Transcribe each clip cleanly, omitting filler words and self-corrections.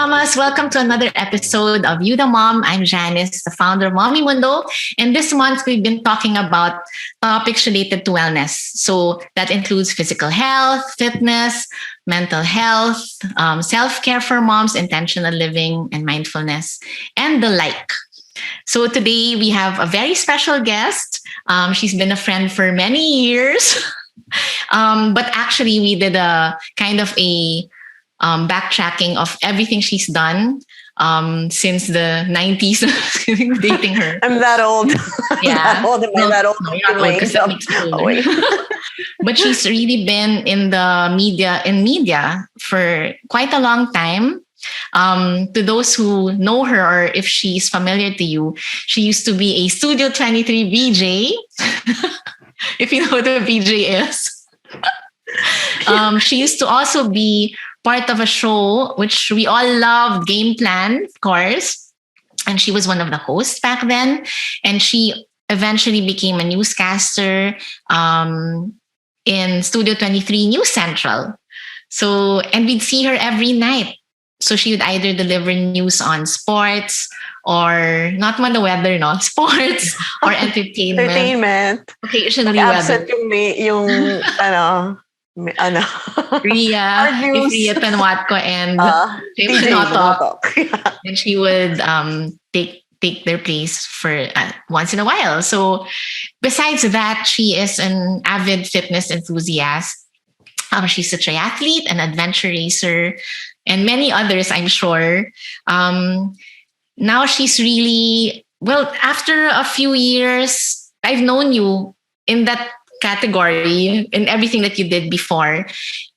mamas. Welcome to another episode of You the Mom. I'm Janice, the founder of Mommy Mundo. And this month, we've been talking about topics related to wellness. So that includes physical health, fitness, mental health, self-care for moms, intentional living, and mindfulness, and the like. So today, we have a very special guest. She's been a friend for many years. But actually, we did a kind of a backtracking of everything she's done since the 90s, dating her. I'm that old. Yeah. Am I that old? No, you're not old because that makes you older. But she's really been in the media for quite a long time. To those who know her or if she's familiar to you, she used to be a Studio 23 VJ. If you know what a VJ is. She used to also be part of a show which we all loved, Game Plan, of course. And she was one of the hosts back then. And she eventually became a newscaster in Studio 23 News Central. So, and we'd see her every night. So she would either deliver news on sports or not on the weather, no, sports or entertainment. Occasionally absent weather. yung Ria, if Ria Tanwatko and TJ Notok. And she would take their place for once in a while. So besides that, she is an avid fitness enthusiast. She's a triathlete, an adventure racer, and many others, I'm sure. Now she's really, well, after a few years, I've known you in that category in everything that you did before.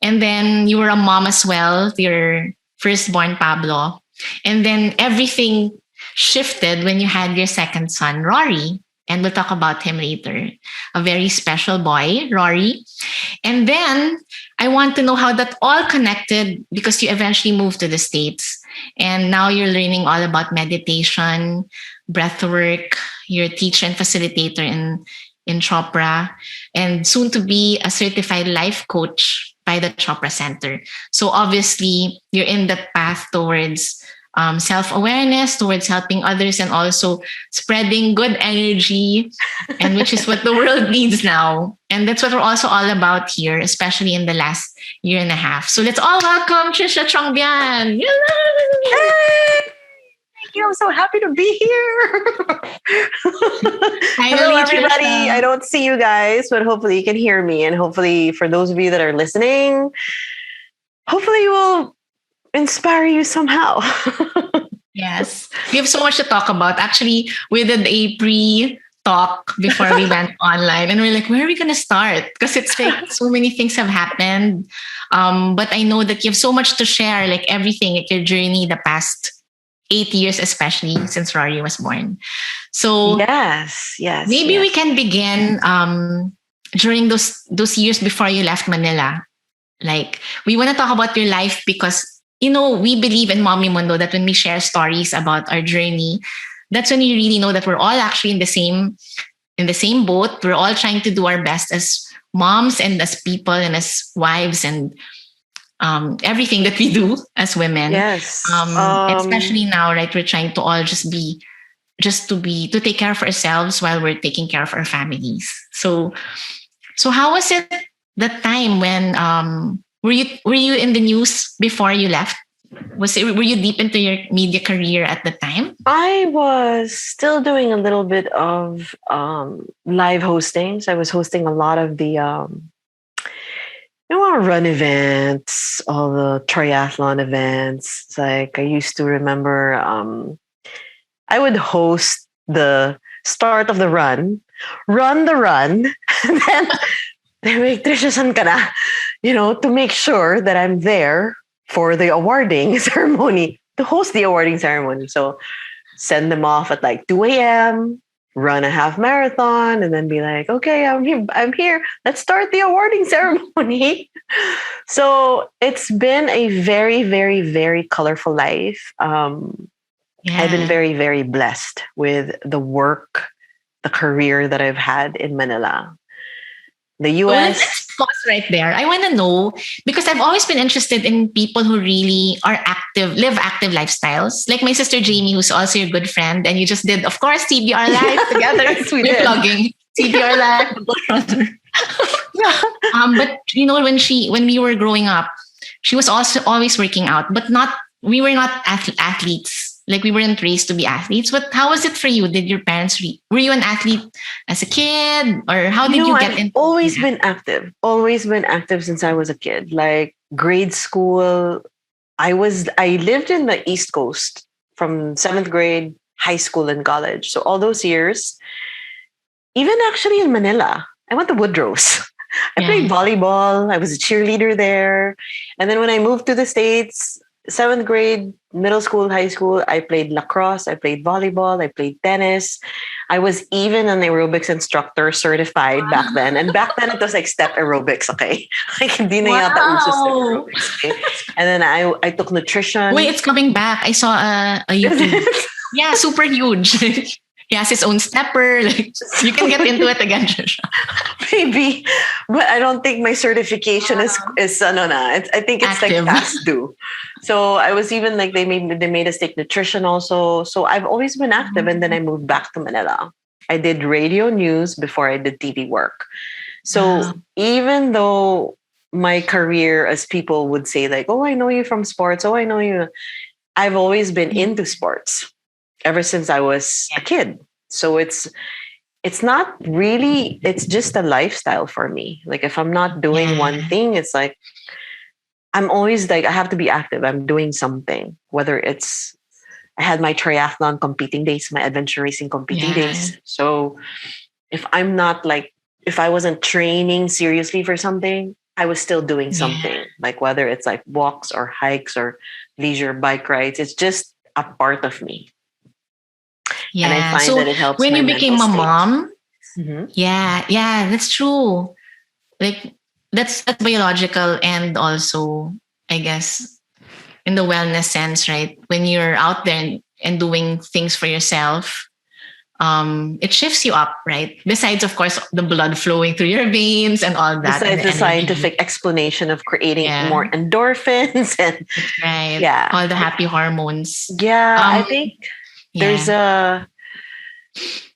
And then you were a mom as well, your firstborn Pablo. And then everything shifted when you had your second son, Rory. And we'll talk about him later. A very special boy, Rory. And then I want to know how that all connected because you eventually moved to the States. And now you're learning all about meditation, breathwork. You're a teacher and facilitator in Chopra, and soon to be a certified life coach by the Chopra Center. So obviously, you're in that path towards self-awareness, towards helping others, and also spreading good energy, and which is what the world needs now. And that's what we're also all about here, especially in the last year and a half. So let's all welcome Tricia Chiongbian. Hey! Thank you. I'm so happy to be here. Hello, everybody. Tricia. I don't see you guys, but hopefully you can hear me. And hopefully for those of you that are listening, hopefully we'll inspire you somehow. Yes. We have so much to talk about. Actually, we did a pre-talk before we went online and we're like, where are we going to start? Because it's like so many things have happened. But I know that you have so much to share, like everything, like your journey the past 8 years, especially since Rory was born. So yes. Maybe we can begin during those years before you left Manila. Like we want to talk about your life because, you know, we believe in Mommy Mundo that when we share stories about our journey, that's when you really know that we're all actually in the same boat. We're all trying to do our best as moms and as people and as wives and everything that we do as women. Yes. Especially now, right? We're trying to all to take care of ourselves while we're taking care of our families. So how was it that time when were you in the news before you left? Were you deep into your media career at the time? I was still doing a little bit of live hostings. I was hosting a lot of the run events, all the triathlon events. It's like I used to remember I would host the start of the run the run, and then they make Tricia, san ka na? To make sure that I'm there for the awarding ceremony, to host the awarding ceremony. So send them off at like 2 a.m., run a half marathon, and then be like, okay, I'm here. Let's start the awarding ceremony. So it's been a very, very, very colorful life. I've been very, very blessed with the work, the career that I've had in Manila. The US. pause right there. I want to know because I've always been interested in people who really are active, live active lifestyles. Like my sister Jamie, who's also your good friend, and you just did, of course, TBR Live together. Yes, we We're did. plugging TBR Live. Yeah. But you know, when we were growing up, she was also always working out, but not we were not athletes. Like we weren't raised to be athletes. But how was it for you? Did your parents were you an athlete as a kid, or how did you get I've into always that? been active. Always been active since I was a kid. Like grade school, I lived in the East Coast from 7th grade, high school and college. So all those years, even actually in Manila, I went to Woodrow's. I played Yeah. volleyball. I was a cheerleader there. And then when I moved to the States, 7th grade, middle school, high school, I played lacrosse, I played volleyball, I played tennis. I was even an aerobics instructor certified back then. And back then it was like step aerobics, okay? Like hindi na yata uso step Wow. aerobics, okay? And then I took nutrition. Wait, it's coming back. I saw a YouTube. Yeah, super huge. He has his own stepper. Like you can get into it again, Trisha. Maybe, but I don't think my certification is ano na. I think it's like Active. past due. So I was even like they made us take nutrition also. So I've always been active, and then I moved back to Manila. I did radio news before I did TV work. So Wow. even though my career, as people would say, like, oh, I know you from sports. Oh, I know you. I've always been into sports ever since I was a kid. So it's not really, it's just a lifestyle for me. Like if I'm not doing one thing, it's like I'm always like I have to be active. I'm doing something, whether it's I had my triathlon competing days, my adventure racing competing days. So if I'm not like if I wasn't training seriously for something, I was still doing something. Like whether it's like walks or hikes or leisure bike rides, it's just a part of me. Yeah. And I find so that it helps when my you mental became a state. mom, Mhm. yeah, that's true. Like that's biological and also, I guess, in the wellness sense, right? When you're out there and doing things for yourself, it shifts you up, right? Besides, of course, the blood flowing through your veins and all that, and Besides the the energy. scientific explanation of creating Yeah. more endorphins and That's right. yeah. All the happy hormones. Yeah, I think there's Yeah.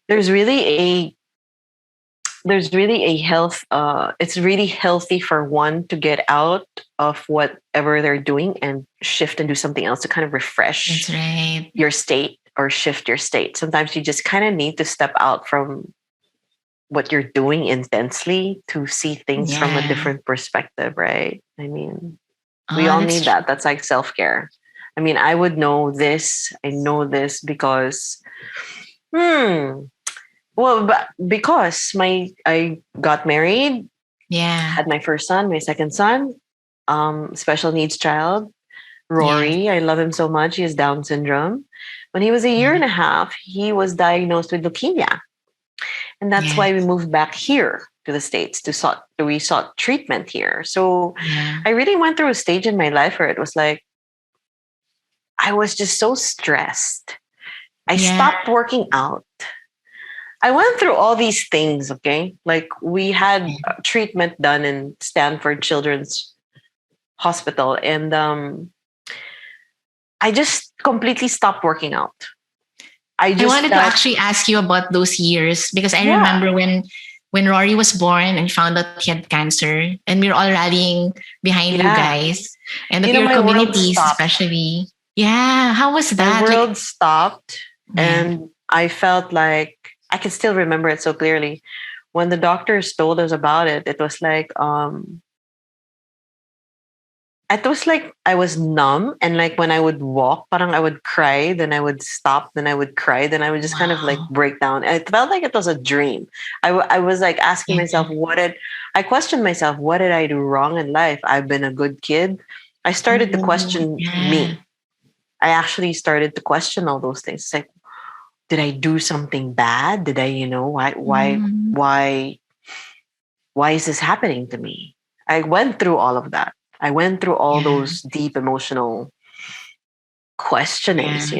there's really a there's really a health it's really healthy for one to get out of whatever they're doing and shift and do something else to kind of refresh That's right. your state or shift your state. Sometimes you just kind of need to step out from what you're doing intensely to see things from a different perspective, right? I mean, we all need that. That's like self-care. I mean, I would know this. I know this because, well, but because I got married, had my first son, my second son, special needs child, Rory. I love him so much. He has Down syndrome. When he was a year and a half, he was diagnosed with leukemia. And that's why we moved back here to the States we sought treatment here. So I really went through a stage in my life where it was like, I was just so stressed. I stopped working out. I went through all these things, okay? Like we had treatment done in Stanford Children's Hospital, and I just completely stopped working out. I wanted to actually ask you about those years because I remember when Rory was born and found out he had cancer, and we were all rallying behind you guys and your communities, especially. Yeah, how was that? My world stopped, and I felt like I can still remember it so clearly. When the doctors told us about it, it was like I was numb, and like when I would walk, parang I would cry, then I would stop, then I would cry, then I would just kind of like break down. And it felt like it was a dream. I was like asking myself, I questioned myself, what did I do wrong in life? I've been a good kid. I started to question me. I actually started to question all those things. It's like, did I do something bad? Did I, why is this happening to me? I went through all of that. I went through all those deep emotional questionings,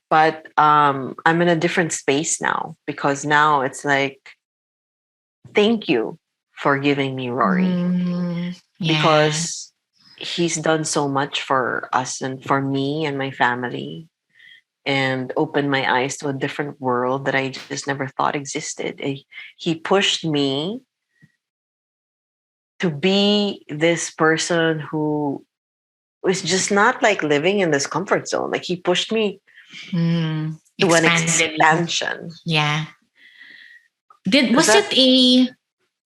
but I'm in a different space now because now it's like, thank you for giving me Rory, Yeah. because he's done so much for us and for me and my family, and opened my eyes to a different world that I just never thought existed. He pushed me to be this person who was just not like living in this comfort zone. Like he pushed me to an Expanded you. expansion. Yeah. Because Was it that, a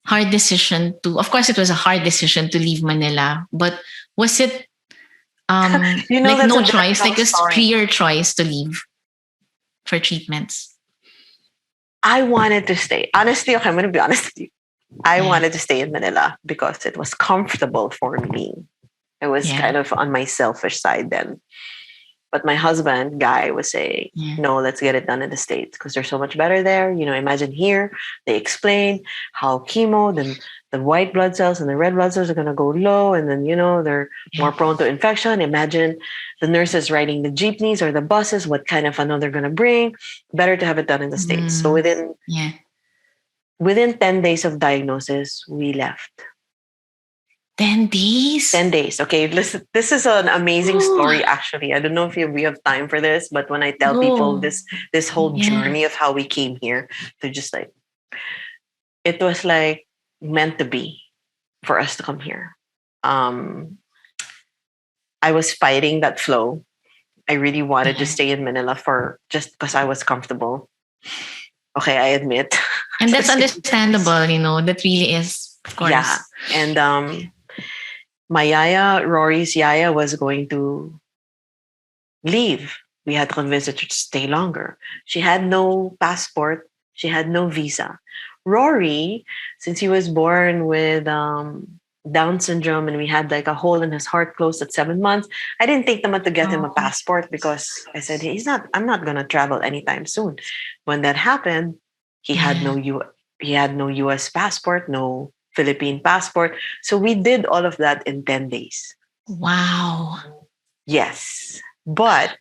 hard decision to, of course it was a hard decision to leave Manila, but was it like that's no a choice, like difficult a story. clear choice to leave for treatments? I wanted to stay. Honestly, okay, I'm going to be honest with you. I Yeah. wanted to stay in Manila because it was comfortable for me. It was Yeah. kind of on my selfish side then. But my husband, Guy, was saying, Yeah. no, let's get it done in the States because they're so much better there. Imagine here, they explain how chemo, then the white blood cells and the red blood cells are going to go low. And then, they're Yeah. more prone to infection. Imagine the nurses riding the jeepneys or the buses, what kind of funnel they're going to bring. Better to have it done in the States. So Yeah. within 10 days of diagnosis, we left. 10 days? 10 days. Okay, listen, this is an amazing Ooh, story, actually. I don't know if we have time for this, but when I tell people go. this whole Yeah. journey of how we came here, they're just like, it was like meant to be for us to come here. Um, I was fighting that flow. I really wanted to Yeah. stay in Manila for just because I was comfortable. Okay, I admit. And that's understandable, that really is, of Yeah. course. And my yaya, Rory's yaya, was going to leave. We had to convince her to stay longer. She had no passport. She had no visa. Rory, since he was born with Down syndrome and we had like a hole in his heart closed at 7 months, I didn't take them to get him a Oh, passport because I said I'm not gonna travel anytime soon. When that happened, he had yeah. no he had no US passport, no Philippine passport. So we did all of that in 10 days. Wow. Yes. But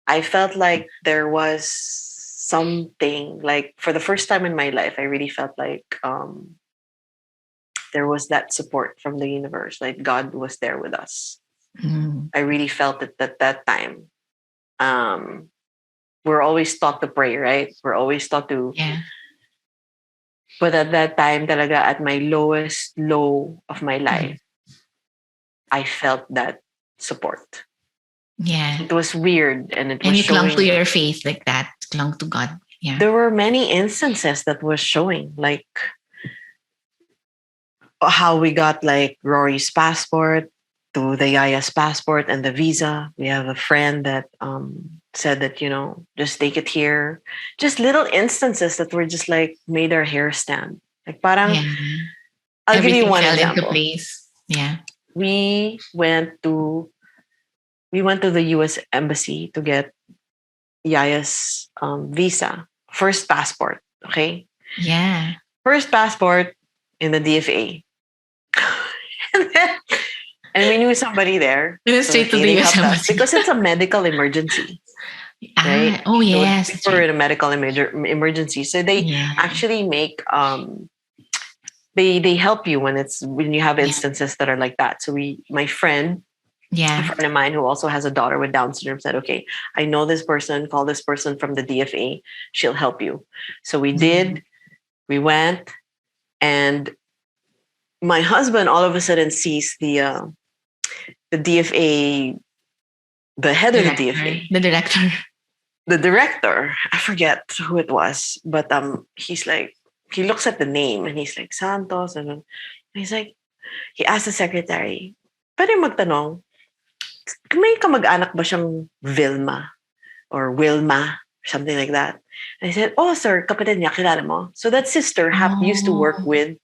I felt like there was something, like for the first time in my life, I really felt like there was that support from the universe, like God was there with us. Mm. I really felt it at that time. Um, we're always taught to pray, right? We're always taught to, Yeah. but at that time, talaga at my lowest low of my life, Mm. I felt that support. Yeah. It was weird, and it was And you clung to showing. your faith like that, clung to God. Yeah. There were many instances that was showing, like how we got like Rory's passport to the Yaya's passport and the visa. We have a friend that said that, just take it here. Just little instances that were just like made our hair stand. Like parang, Yeah. I'll give you Everything one fell into example. place. Yeah. We went to the US embassy to get Yaya's visa, first passport. Okay, Yeah. first passport in the DFA. and, then, and we knew somebody there. We went So straight to okay, the they US helped us Embassy. because it's a medical emergency, Ah, right? oh So yes, we that's were right. in a medical emergency. So they Yeah. actually make they help you when you have Yeah. instances that are like that. So my a Yeah. friend of mine who also has a daughter with Down syndrome said, okay, I know this person, call this person from the DFA. She'll help you. So we Mm. did, we went, and my husband all of a sudden sees the DFA, the head of the Director. DFA, The director. the director. I forget who it was, but he's like, he looks at the name and he's like Santos, and then he's like, he asked the secretary, pwede magtanong, may kamag-anak ba siyang Vilma or Wilma, something like that? And I said, oh sir, kapatid niya, kilala mo. So that sister used to work Oh. with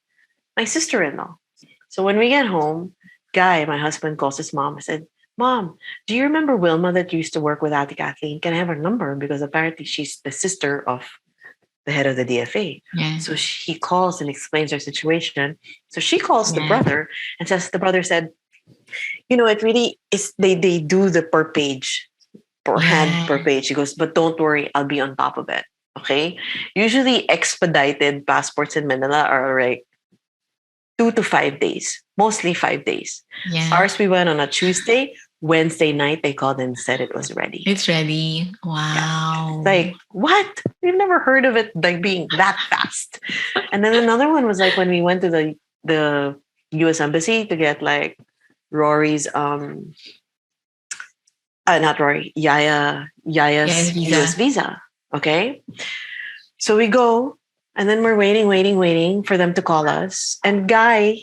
my sister-in-law. So when we get home, Guy, my husband, calls his mom. I said, Mom, do you remember Wilma that used to work with Ate Kathleen? Can I have her number? Because apparently she's the sister of the head of the DFA. Yeah. So he calls and explains her situation. So she calls the Yeah. brother and says, the brother said, it really is, they do the per page, per hand Yeah. per page. He goes, but don't worry, I'll be on top of it. Okay. Usually expedited passports in Manila are like 2 to 5 days, mostly 5 days. Yeah. Ours, we went on a Tuesday. Wednesday night, they called and said it was ready. It's ready. Yeah. Wow. Like, what? We've never heard of it like being that fast. And then another one was like when we went to the US Embassy to get like Rory's not Rory, Yaya's Yes, US visa. visa. Okay. So we go and then we're waiting for them to call us. And Guy,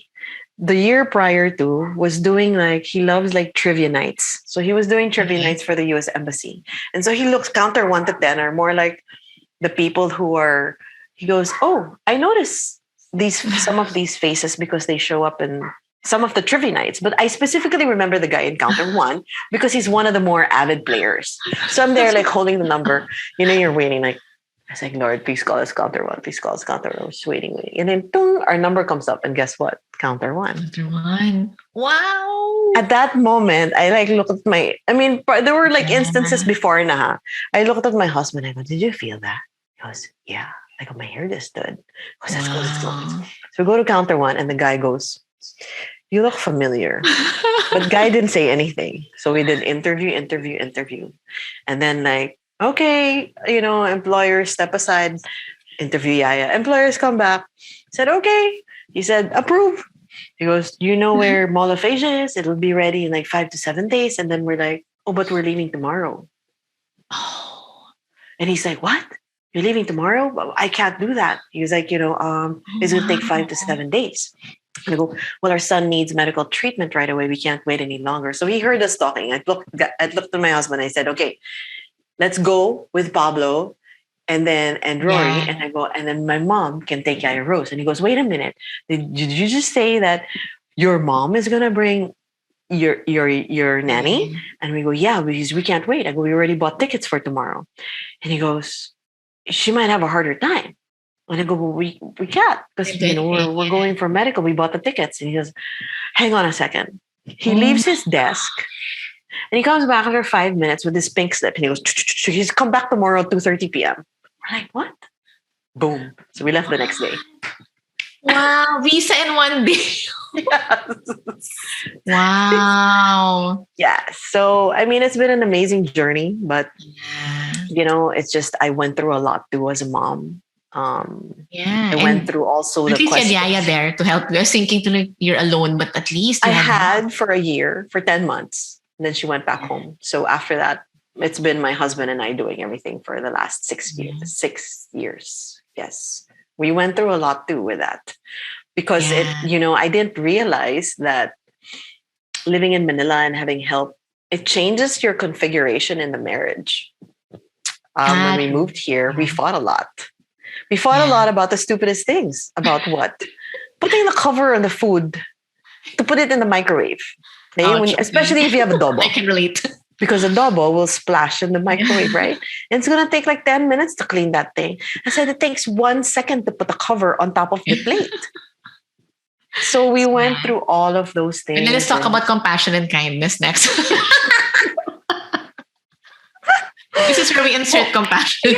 the year prior to, was doing like, he loves like trivia nights. So he was doing trivia Okay. nights for the US Embassy. And so he looks counter 1 to 10 are more like the people who are, he goes, oh, I notice some of these faces because they show up in some of the trivia nights. But I specifically remember the guy in counter 1 because he's one of the more avid players. So I'm there like holding the number. You know, you're waiting like, I was like, Lord, please call us counter 1. Please call us counter 1. I was waiting. And then boom, our number comes up. And guess what? Counter 1. Counter 1. Wow. At that moment, I like looked at there were like Yeah. instances before na. I looked at my husband. I go, did you feel that? He goes, yeah. I go, my hair just stood. I goes, let's go. So we go to counter 1 and the guy goes, you look familiar. But Guy didn't say anything. So we did interview. And then like, okay, employers step aside, interview Yaya. Employers come back. Said, okay. He said, approve. He goes, you know where Mall of Asia is? It'll be ready in like 5 to 7 days. And then we're like, oh, but we're leaving tomorrow. Oh. And he's like, what? You're leaving tomorrow? Well, I can't do that. He was like, it's going to take 5 to 7 days. And I go, well, our son needs medical treatment right away. We can't wait any longer. So he heard us talking. I looked at my husband. I said, okay, let's go with Pablo and Rory. Yeah. And I go, and then my mom can take Yaya Rose. And he goes, wait a minute. Did you just say that your mom is going to bring your nanny? And we go, yeah, because we can't wait. I go, we already bought tickets for tomorrow. And he goes, she might have a harder time. And I go, well, we can't because we're going for medical. We bought the tickets. And he goes, hang on a second. He leaves his desk and he comes back after 5 minutes with his pink slip. And he goes, he's come back tomorrow at 2:30 p.m. We're like, what? Boom. So we left the next day. Wow. Visa in 1 day. Yes. Wow. Yeah. So, it's been an amazing journey, but, it's just, I went through a lot too as a mom. I went through also at the least questions. you had Yaya there to help you. I was thinking you're alone, but at least I had for a year, for 10 months. And then she went back home. So after that, it's been my husband and I doing everything for the last 6 years. 6 years. Yes. We went through a lot too with that. Because I didn't realize that living in Manila and having help, it changes your configuration in the marriage. When we moved here, we fought a lot. We fought a lot about the stupidest things. About what? Putting the cover on the food to put it in the microwave. Okay? Especially if you have adobo. I can relate. Because adobo will splash in the microwave, right? And it's going to take like 10 minutes to clean that thing. I said it takes 1 second to put the cover on top of the plate. So we went through all of those things. And then let's talk about compassion and kindness next. This is where we insert compassion.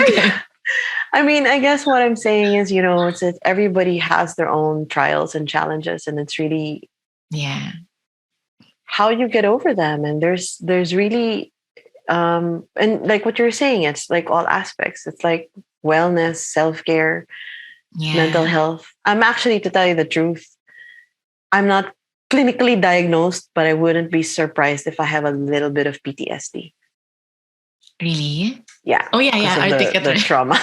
I guess what I'm saying is, it's that everybody has their own trials and challenges, and it's really how you get over them. And there's really, and like what you're saying, it's like all aspects. It's like wellness, self-care, mental health. I'm actually, to tell you the truth, I'm not clinically diagnosed, but I wouldn't be surprised if I have a little bit of PTSD. Really? Yeah. Oh yeah. The trauma.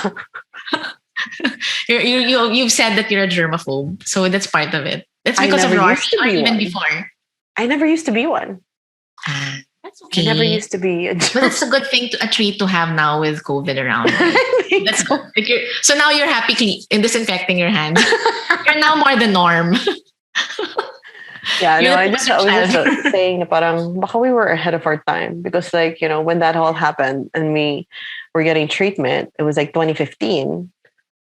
You've said that you're a germaphobe, so that's part of it. That's because of Rory, or even before. I never used to be one. That's okay. I never used to be. But it's a good thing, a treat to have now with COVID around. Right? That's good. So now you're happy in disinfecting your hands. You're now more the norm. Yeah, I was just saying na parang baka we were ahead of our time because when that all happened and we were getting treatment, it was like 2015.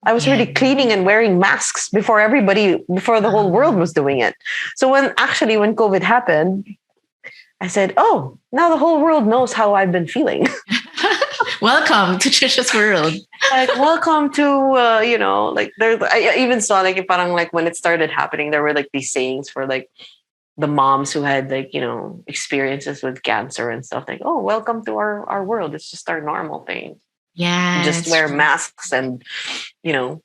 I was already cleaning and wearing masks before the whole world was doing it. So when COVID happened, I said, oh, now the whole world knows how I've been feeling. Welcome to Tricia's world. Like, welcome to, like there. I even saw like parang like when it started happening, there were like these sayings for like the moms who had like experiences with cancer and stuff. Like, oh, welcome to our world. It's just our normal thing. Yeah, Just that's wear true. masks and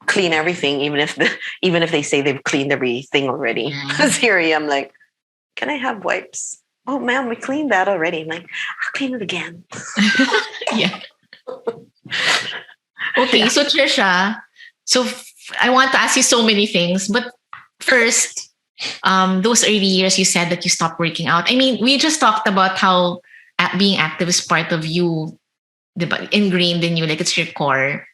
clean everything, even if they say they've cleaned everything already. Yeah. Because here I am, like, can I have wipes? Oh, ma'am, we cleaned that already. I'm like, I'll clean it again. Yeah. Okay, Yeah. so Trisha, so I want to ask you so many things, but first, those early years you said that you stopped working out. I mean, we just talked about how being active is part of you, ingrained in you, like it's your core.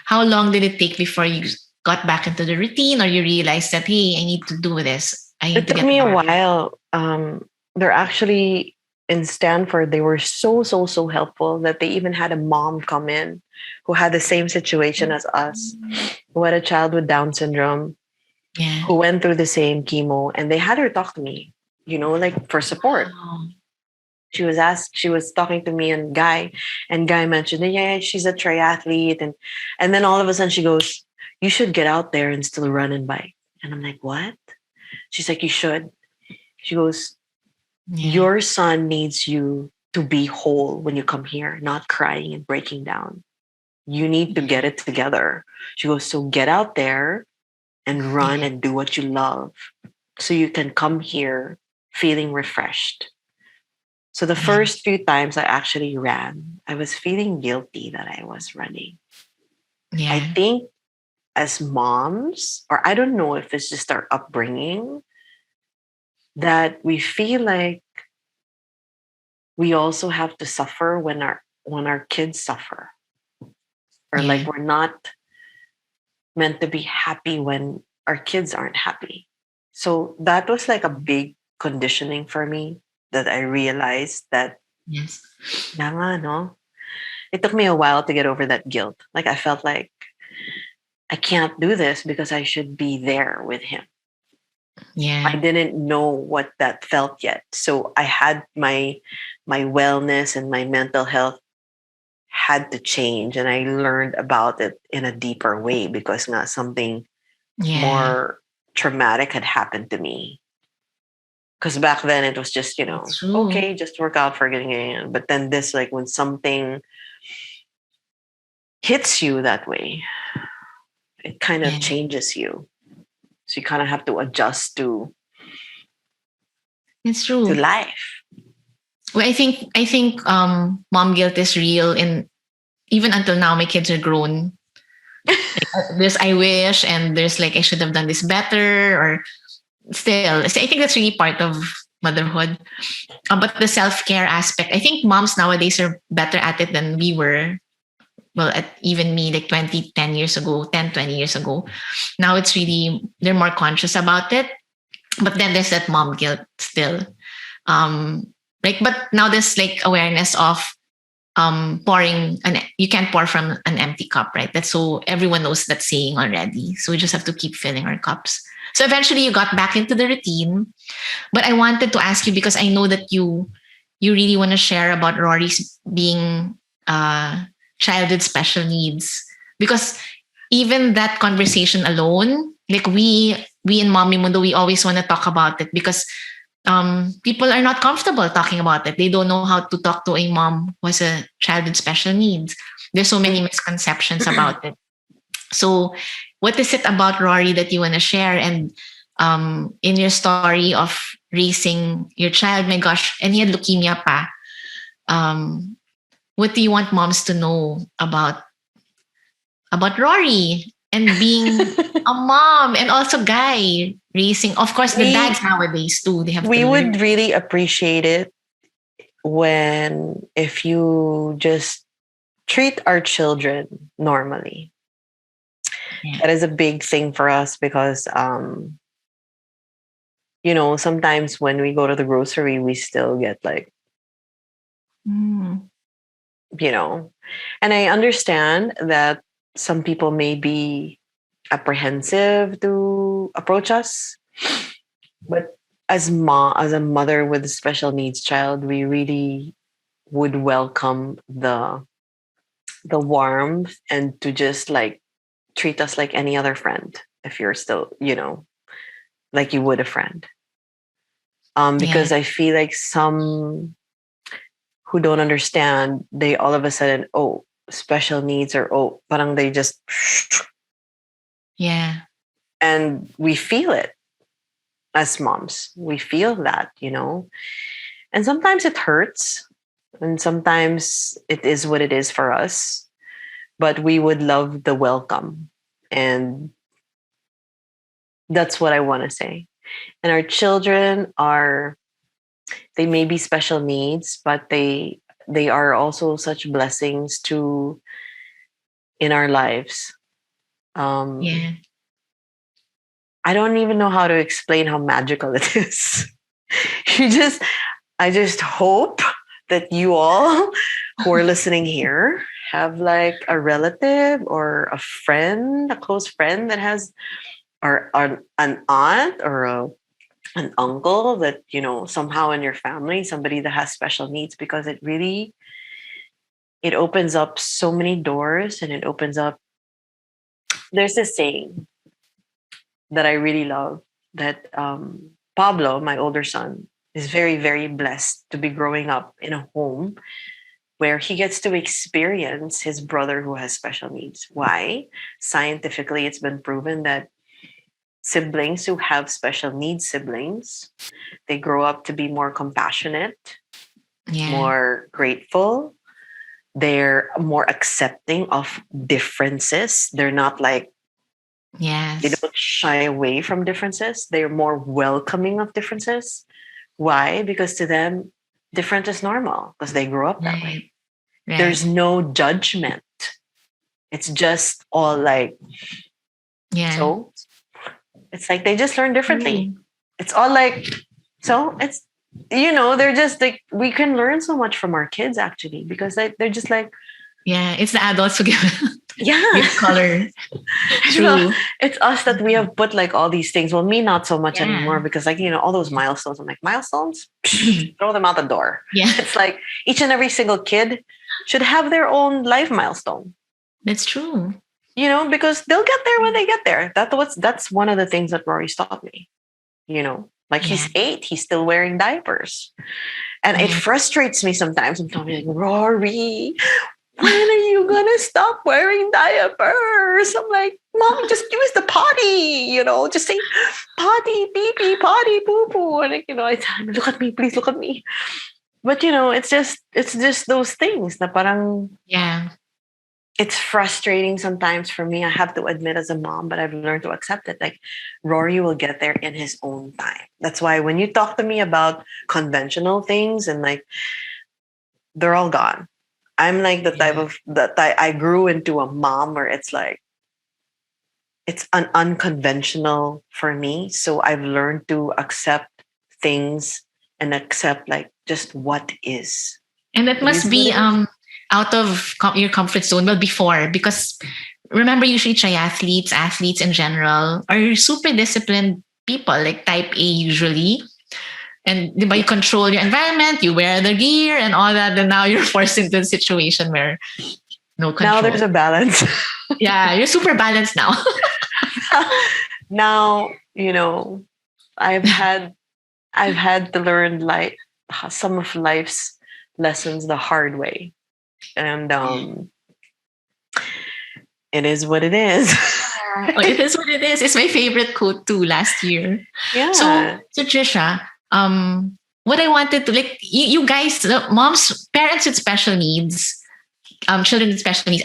How long did it take before you got back into the routine, or you realized that, hey, I need to do this, I It need to took get me a back? while. They're actually in Stanford. They were so, so, so helpful that they even had a mom come in who had the same situation as us, who had a child with Down syndrome, Yeah. who went through the same chemo, and they had her talk to me, like for support. Wow. She was talking to me and Guy mentioned, yeah, she's a triathlete. And then all of a sudden she goes, you should get out there and still run and bike. And I'm like, what? She's like, you should. She goes, Yeah. your son needs you to be whole when you come here, not crying and breaking down. You need to get it together. She goes, so get out there and run Yeah. and do what you love so you can come here feeling refreshed. So the Yeah. first few times I actually ran, I was feeling guilty that I was running. I Yeah. think as moms, or I don't know if it's just our upbringing, that we feel like we also have to suffer when our kids suffer, or like Yeah. we're not meant to be happy when our kids aren't happy. So that was like a big conditioning for me, that I realized that, Yes. yeah nga, no? It took me a while to get over that guilt. Like I felt like I can't do this because I should be there with him. I Yeah. didn't know what that felt yet. So I had my wellness and my mental health had to change, and I learned about it in a deeper way because not something Yeah. more traumatic had happened to me. Because back then it was just, That's true. okay, just work out for getting in. But then this, like when something hits you that way, it kind of Yeah. changes you. So you kind of have to adjust It's to true. life. Well, I think mom guilt is real, and even until now my kids are grown. Like, there's I wish, and there's like I should have done this better, or still. So I think that's really part of motherhood. But the self-care aspect, I think moms nowadays are better at it than we were. Well, even me, like 10 years ago, 10, 20 years ago. Now it's really, they're more conscious about it. But then there's that mom guilt still. But now there's like awareness of pouring, you can't pour from an empty cup, right? That's so everyone knows that saying already. So we just have to keep filling our cups. So eventually you got back into the routine. But I wanted to ask you, because I know that you really want to share about Rory's being child with special needs. Because even that conversation alone, like we in Mommy Mundo, we always want to talk about it, because people are not comfortable talking about it. They don't know how to talk to a mom who has a child with special needs. There's so many misconceptions about it. So, what is it about Rory that you want to share? And in your story of raising your child, my gosh, and he had leukemia pa. Um, what do you want moms to know about Rory and being a mom, and also Guy raising? Of course, the we dads nowadays too. They have to we learn. would really appreciate it when if you just treat our children normally. Yeah. That is a big thing for us because sometimes when we go to the grocery we still get like, Mm, you know and I understand that some people may be apprehensive to approach us, but as a mother with a special needs child, we really would welcome the warmth, and to just like treat us like any other friend if you're still, like you would a friend. Yeah. Because I feel like some who don't understand, they all of a sudden, oh, special needs, or oh, parang they just, Yeah. and we feel it as moms. We feel that, and sometimes it hurts, and sometimes it is what it is for us. But we would love the welcome, and that's what I want to say. And our children are, they may be special needs, but they are also such blessings to in our lives. um Yeah. I don't even know how to explain how magical it is. you just I just hope that you all who are listening here have like a relative or a friend, a close friend that has, or an aunt or an uncle that, somehow in your family, somebody that has special needs, because it opens up so many doors, and it opens up. There's this saying that I really love, that Pablo, my older son, is very, very blessed to be growing up in a home where he gets to experience his brother who has special needs. Why? Scientifically, it's been proven that siblings who have special needs siblings, they grow up to be more compassionate, Yeah. more grateful. They're more accepting of differences. They're not like, they Yes. don't shy away from differences. They're more welcoming of differences. Why? Because to them, different is normal because they grew up that way. Right. Right. There's no judgment. It's just all like, Yeah. so it's like they just learn differently. Mm. It's all like, so it's, they're just like, we can learn so much from our kids actually, because they're just like, Yeah. It's the adults who give yeah. give color. So True. it's us that we have put like all these things. Well, me not so much Yeah. anymore, because like, all those milestones. I'm like, milestones? Psh, throw them out the door. Yeah. It's like each and every single kid should have their own life milestone. That's true. Because they'll get there when they get there. That's one of the things that Rory taught me. Like Yeah. he's 8, he's still wearing diapers. And it Right. frustrates me sometimes. I'm talking like, Rory, when are you gonna stop wearing diapers? I'm like, Mom, just use the potty, just say potty, pee pee, potty, poo poo. And like, I tell him, look at me, please look at me. But it's just those things na parang, Yeah. it's frustrating sometimes for me. I have to admit as a mom, but I've learned to accept it. Like Rory will get there in his own time. That's why when you talk to me about conventional things and like, they're all gone. I'm like the type Yeah. of that I grew into a mom where it's like, it's an unconventional for me. So I've learned to accept things and accept like just what is. And that It must is what be it is. out of your comfort zone. Well, before, because remember, usually triathletes, athletes in general, are super disciplined people, like type A usually. And di ba, you Yeah. control your environment, you wear the gear and all that, and now you're forced into a situation where no Now there's control. a balance. Yeah, you're super balanced now. Now, I've had I've had to learn like some of life's lessons the hard way. And it is what it is. Oh, it is what it is. It's my favorite quote too last year. So, Yeah. so Trisha, what I wanted to like you guys, the moms, parents with special needs, children with special needs.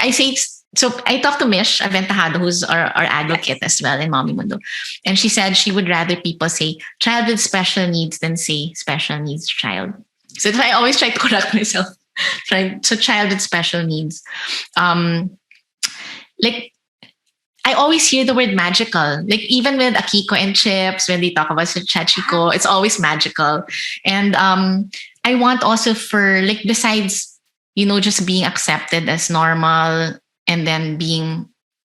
So. I talked to Mish Aventahado, who's our advocate Yes. as well in Mommy Mundo, and she said she would rather people say child with special needs than say special needs child. So I always try to correct myself. So child with special needs, um, like I always hear the word magical. Like even with Akiko and Chips, when they talk about Chachiko, it's always magical. And I want also for like besides, just being accepted as normal and then being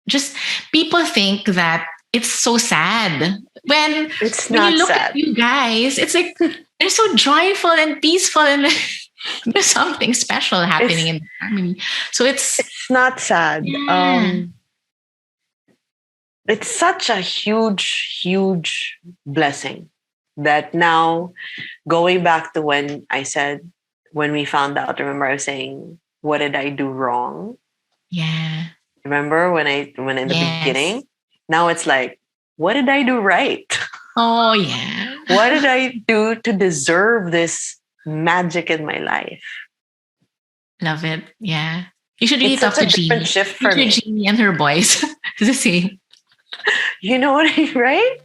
just people think that it's so sad. When It's when you not look at sad. you guys, it's like they're so joyful and peaceful and There's something special happening It's in the family. So it's it's not sad. yeah, It's such a huge, huge blessing that now going back to when I said when we found out, remember I was saying, what did I do wrong? yeah, Remember when in the yes. beginning? Now it's like, what did I do right? Oh yeah. What did I do to deserve this magic in my life? Love it. Yeah. You should really It's talk such to a different Jeannie. shift for Feature me. Jeannie and her boys. It's the same. You know what I mean, right?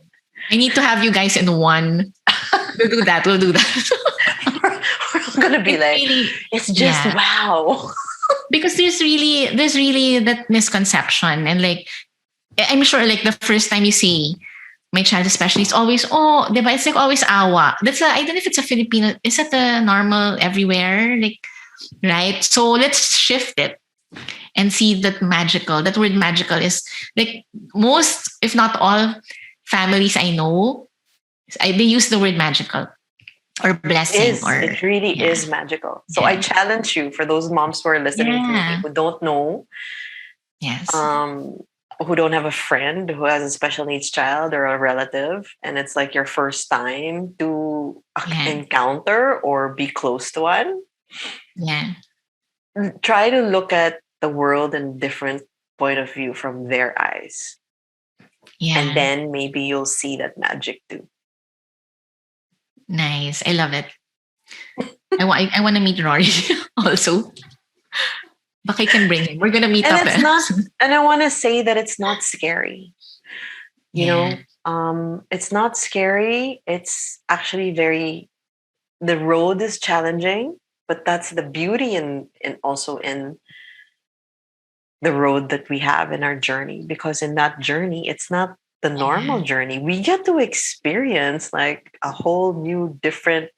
I need to have you guys in one. We'll do that. We'll do that. We're all gonna be It's like, really, it's just yeah. wow. Because there's really that misconception. And like, I'm sure like the first time you see my child especially, it's always, oh, diba? It's like always awa. I don't know if it's a Filipino, is that the normal everywhere? Like, right? So let's shift it and see that word magical is like most, if not all families I know, they use the word magical or blessing or It really yeah, is magical. So I yeah, challenge you for those moms who are listening to me yeah, who don't know, yes, um, who don't have a friend who has a special needs child or a relative, and it's like your first time to yeah, encounter or be close to one. yeah, Try to look at the world in different point of view from their eyes, and yeah. then maybe you'll see that magic too. Nice. I love it. I want to meet Rory also. But I can bring him. We're gonna meet And up. it's not, and I want to say that it's not scary. You Yeah, know, it's not scary. It's actually very, the road is challenging, but that's the beauty in also in the road that we have in our journey, because in that journey it's not the yeah, normal journey. We get to experience like a whole new different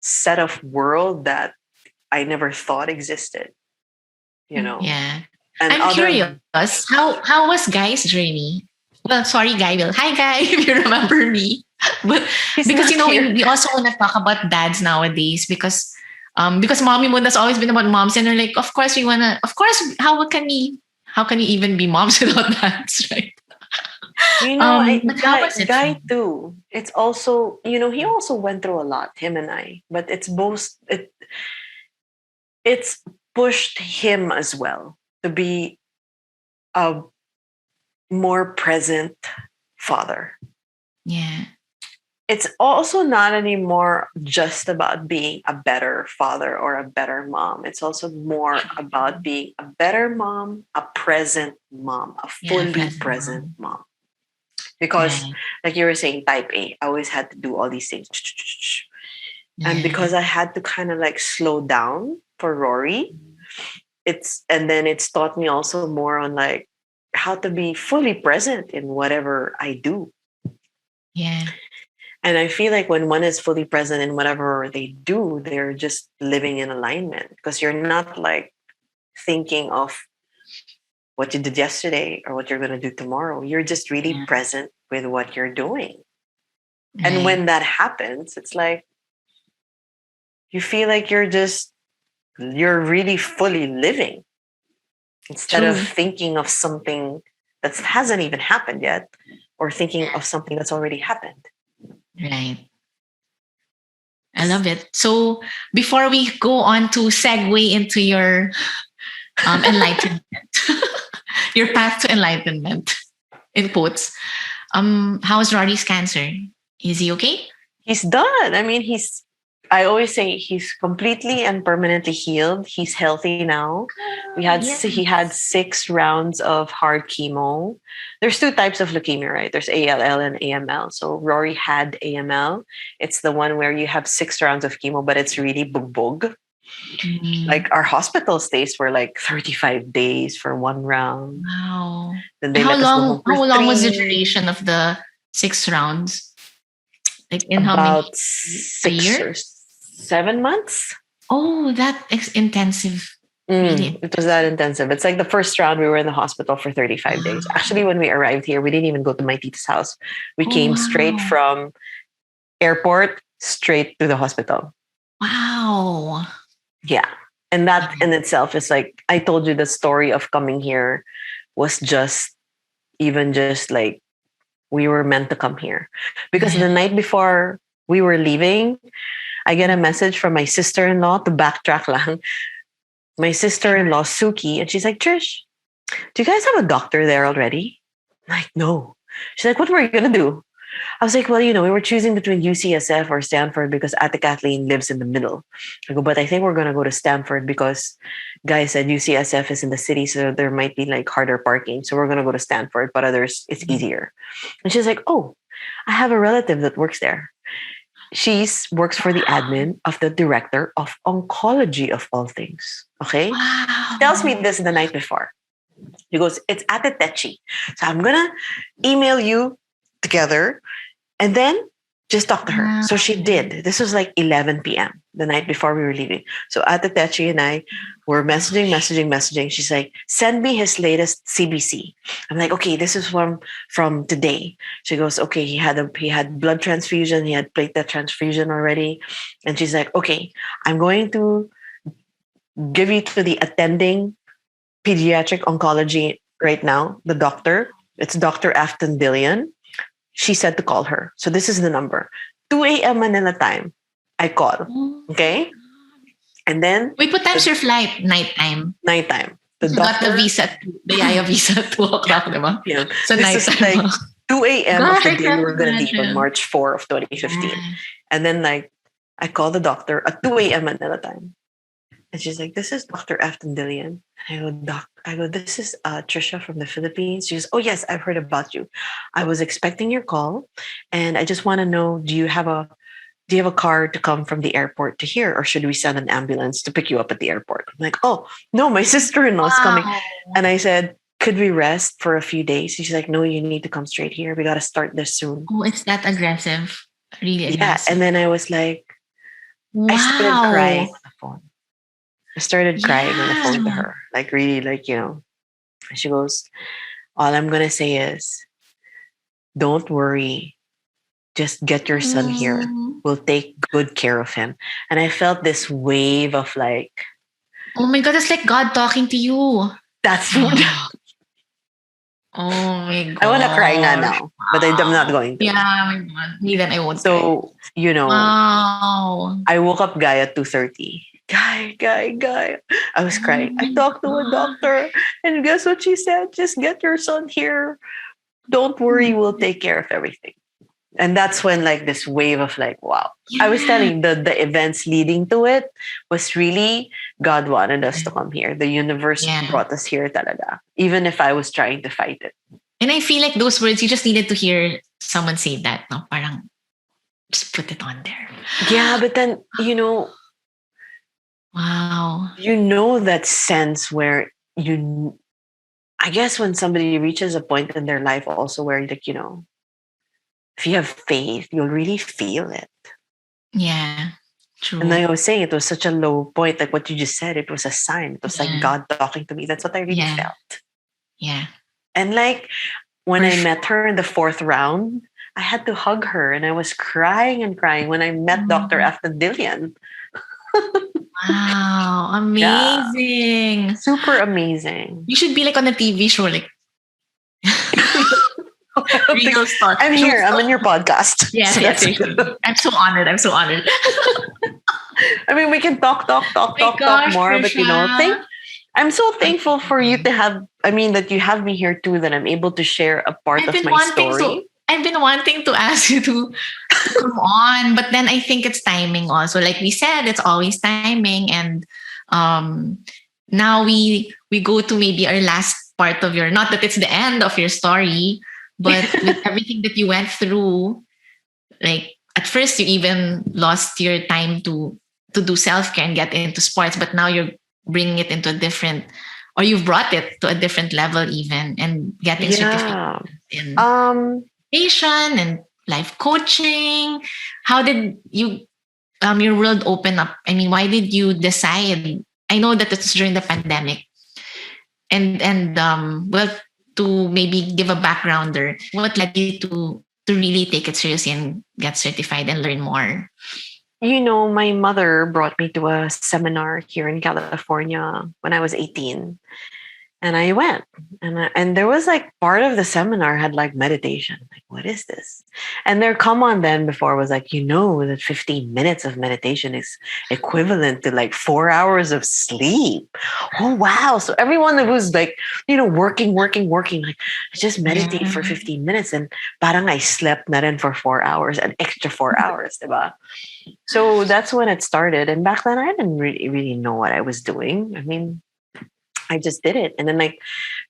set of world that I never thought existed, you know. yeah. And I'm other, curious. How was Guy's journey? Well, sorry, Guy. Will hi, Guy. If you remember me, but he's because not we, here. we also want to talk about dads nowadays because Mommy Moon has always been about moms and we're like, of course we wanna. Of course, how can we even be moms without dads, right? You know, But how was it for guy you? too. It's also, you know, he also went through a lot, him and I. But it's pushed him as well to be a more present father. Yeah, It's also not anymore just about being a better father or a better mom. It's also more about being a better mom, a present mom, a yeah, fully present present mom. mom. Because, Right. like you were saying, type A, I always had to do all these things. And Yeah. because I had to kind of like slow down for Rory, and then it's taught me also more on like how to be fully present in whatever I do. Yeah. And I feel like when one is fully present in whatever they do, they're just living in alignment, because you're not like thinking of what you did yesterday or what you're going to do tomorrow. You're just really Yeah. present with what you're doing. And Right. when that happens, it's like you feel like you're really fully living instead of True. thinking of something that hasn't even happened yet, or thinking of something that's already happened. Right. I love it. So before we go on to segue into your enlightenment, your path to enlightenment, in quotes, how's Rory's cancer? Is he okay? He's done. I mean, I always say he's completely and permanently healed. He's healthy now. Yeah. He had 6 rounds of hard chemo. There's 2 types of leukemia, right? There's ALL and AML. So Rory had AML. It's the one where you have 6 rounds of chemo, but it's really bugbog. Mm, Like our hospital stays for like 35 days for 1 round. wow. Then And they How let us go long? home for How long was the three, duration of the 6 rounds? Like in how many? about A 6 year? or 7 months. Oh, that intensive. Really? It was that intensive. It's like the first round we were in the hospital for 35 days. Actually, Wow. when we arrived here, we didn't even go to my tita's house. We Oh, came straight wow. from airport straight to the hospital. Wow. Yeah. And that in itself is like, I told you the story of coming here was just even just like we were meant to come here. Because Yeah. the night before we were leaving, I get a message from my sister-in-law to backtrack lang. My sister-in-law, Suki, and she's like, Trish, do you guys have a doctor there already? I'm like, no. She's like, what were you going to do? I was like, well, we were choosing between UCSF or Stanford because Ate Kathleen lives in the middle. I go, but I think we're going to go to Stanford because guys said UCSF is in the city, so there might be like harder parking. So we're going to go to Stanford, but others, it's easier. And she's like, oh, I have a relative that works there. She works for the admin of the director of oncology of all things. Okay. Wow. Tells me this the night before. He goes, it's Ate Techi. So I'm going to email you together and then just talk to her. So she did. This was like 11 p.m. the night before we were leaving. So Ate Techi and I were messaging. She's like, send me his latest CBC. I'm like, okay, this is from today. She goes, okay, he had blood transfusion, he had platelet transfusion already. And she's like, okay, I'm going to give you to the attending pediatric oncology right now, the doctor. It's Dr. Afton Dillian. She said to call her. So this is the number. 2 a.m. Manila time. I call. Okay? And then... Wait, what time's your flight? Nighttime? Nighttime. The doctor... Got the visa, the Yaya visa, 2 o'clock, diba? Yeah. So this is like 2 a.m. of the day we were going to leave on March 4 of 2015. And then like, I call the doctor at 2 a.m. Manila time. And she's like, this is Dr. Afton Dillian. And I go, this is Tricia from the Philippines. She goes, oh yes, I've heard about you. I was expecting your call and I just want to know, do you have a car to come from the airport to here, or should we send an ambulance to pick you up at the airport? I'm like, oh no, my sister-in-law is coming. And I said, could we rest for a few days? She's like, no, you need to come straight here. We got to start this soon. Oh, it's that aggressive. Really aggressive. Yeah. And then I was like, I started crying on the phone. I started crying on the phone to her, like really, like, she goes, all I'm going to say is, don't worry. Just get your son here. We'll take good care of him. And I felt this wave of like, oh my God, it's like God talking to you. That's what. Oh my God. I want to cry now, but I'm not going to. Yeah, my God. Me then I won't. So, wow. I woke up Guy at 2:30. Guy. I was crying. I talked to a doctor and guess what she said? Just get your son here. Don't worry, we'll take care of everything. And that's when like this wave of like, wow. I was telling the events leading to it was really God wanted us to come here. The universe brought us here talaga. Even if I was trying to fight it. And I feel like those words, you just needed to hear someone say that. No? Parang just put it on there. Yeah, but then, wow. That sense where I guess when somebody reaches a point in their life also where like, if you have faith, you'll really feel it. Yeah, true. And like I was saying, it was such a low point. Like what you just said, it was a sign. It was like God talking to me. That's what I really felt. Yeah. And like when I met her in the 4th round, I had to hug her and I was crying and crying when I met Dr. Afton Dillian. Wow, amazing. Yeah. Super amazing. You should be like on a TV show, like Real star. I'm here. I'm in your podcast. Yes, I'm so honored. I mean, we can talk more, but I'm so thankful for you to have, that you have me here too, that I'm able to share a part of my story. I've been wanting to ask you to come on, but then I think it's timing also. Like we said, it's always timing. And now we go to maybe our last part of not that it's the end of your story, but with everything that you went through, like at first you even lost your time to do self-care and get into sports, but now you're bringing it into you've brought it to a different level even, and getting certificates in meditation and life coaching. How did you your world open up? I mean, why did you decide? I know that it's during the pandemic, and to maybe give a backgrounder, what led you to really take it seriously and get certified and learn more? my mother brought me to a seminar here in California when I was 18. And I went, and there was like part of the seminar had like meditation. Like, what is this? And their come on then before was like, that 15 minutes of meditation is equivalent to like 4 hours of sleep. Oh wow! So everyone that was like, working, like I just meditate for Yeah. 15 minutes, and parang I slept na rin for 4 hours, an extra 4 hours, diba? So that's when it started. And back then, I didn't really know what I was doing. I mean, I just did it. And then like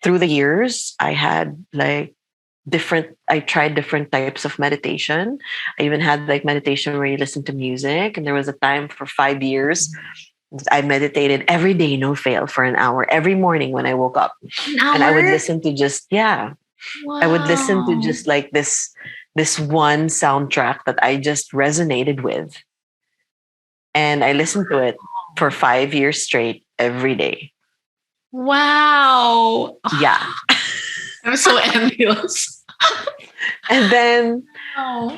through the years, I had like I tried different types of meditation. I even had like meditation where you listen to music. And there was a time for 5 years, I meditated every day, no fail, for an hour every morning when I woke up. An And I would hour? listen to I would listen to Wow. just like this one soundtrack that I just resonated with. And I listened to it for 5 years straight every day. Wow. Yeah. I'm so envious. And then Wow.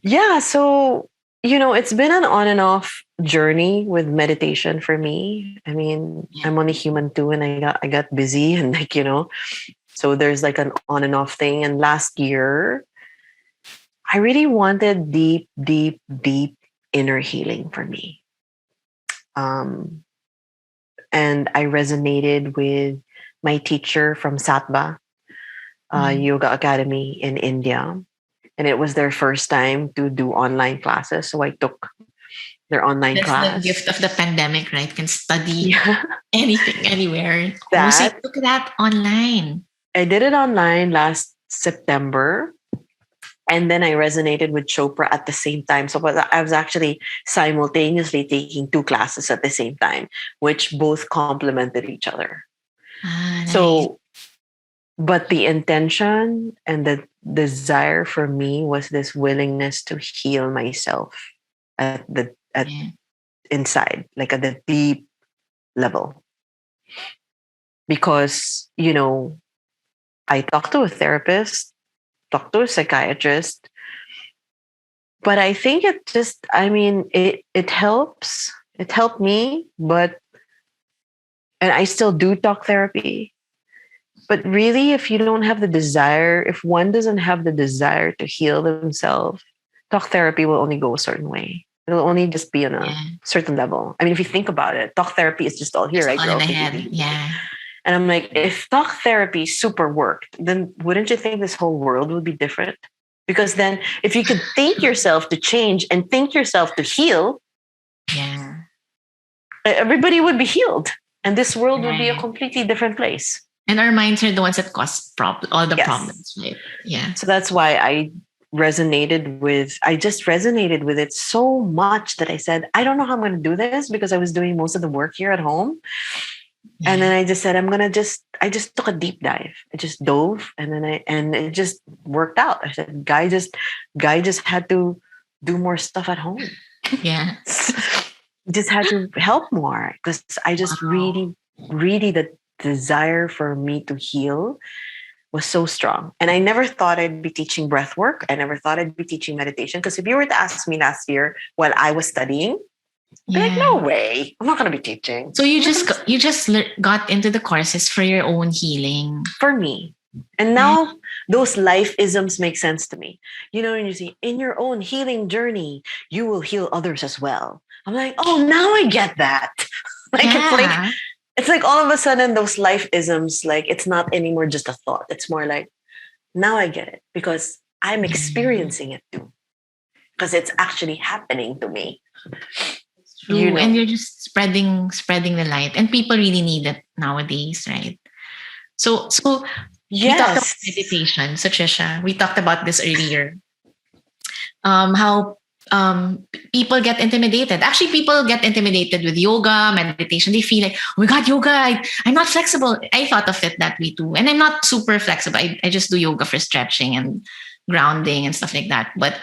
yeah, so it's been an on and off journey with meditation for me. I mean, Yeah. I'm only human too, and I got busy and like, so there's like an on and off thing. And last year, I really wanted deep, deep, deep inner healing for me. Um, and I resonated with my teacher from Satba Mm. Yoga Academy in India. And it was their first time to do online classes. So I took their online That's the class. gift of the pandemic, right? Can study Yeah, anything, anywhere. Oh, so you that took that online. I did it online last September. And then I resonated with Chopra at the same time. So I was actually simultaneously taking two classes at the same time, which both complemented each other. Ah, nice. So, but the intention and the desire for me was this willingness to heal myself at Yeah. inside, like at the deep level. Because, I talked to a therapist, talked to a psychiatrist, but I think it helps. It helped me, and I still do talk therapy. But really, if you don't have the desire, if one doesn't have the desire to heal themselves, talk therapy will only go a certain way. It'll only just be on a Yeah. certain level. I mean, if you think about it, talk therapy is just all here, Just right, all in girl? the head. Yeah. And I'm like, if talk therapy super worked, then wouldn't you think this whole world would be different? Because then if you could think yourself to change and think yourself to heal, Yeah. everybody would be healed. And this world would be a Right. completely different place. And our minds are the ones that cause all the Yes. problems, right? Yeah. So that's why I just resonated with it so much that I said, I don't know how I'm going to do this because I was doing most of the work here at home. And Yeah. then I just said, I just took a deep dive. I just dove and it just worked out. I said, guy just had to do more stuff at home. Yeah. Just had to help more because I just Wow. really, really the desire for me to heal was so strong. And I never thought I'd be teaching breath work. I never thought I'd be teaching meditation. Because if you were to ask me last year while I was studying, I'd be like, Yeah. no way. I'm not going to be teaching. So you just got into the courses for your own healing. For me. And now those life isms make sense to me. When you see in your own healing journey, you will heal others as well. I'm like, oh, now I get that. like it's like Yeah. it's like all of a sudden those life isms, like it's not anymore just a thought. It's more like now I get it because I'm Yeah. experiencing it too. Because it's actually happening to me. You True. And know. you're just spreading the light. And people really need it nowadays, right? So we talked about Yes. meditation. So Trisha, we talked about this earlier. How people get intimidated. Actually, people get intimidated with yoga, meditation. They feel like, oh my God, yoga, I'm not flexible. I thought of it that way too. And I'm not super flexible. I just do yoga for stretching and grounding and stuff like that. But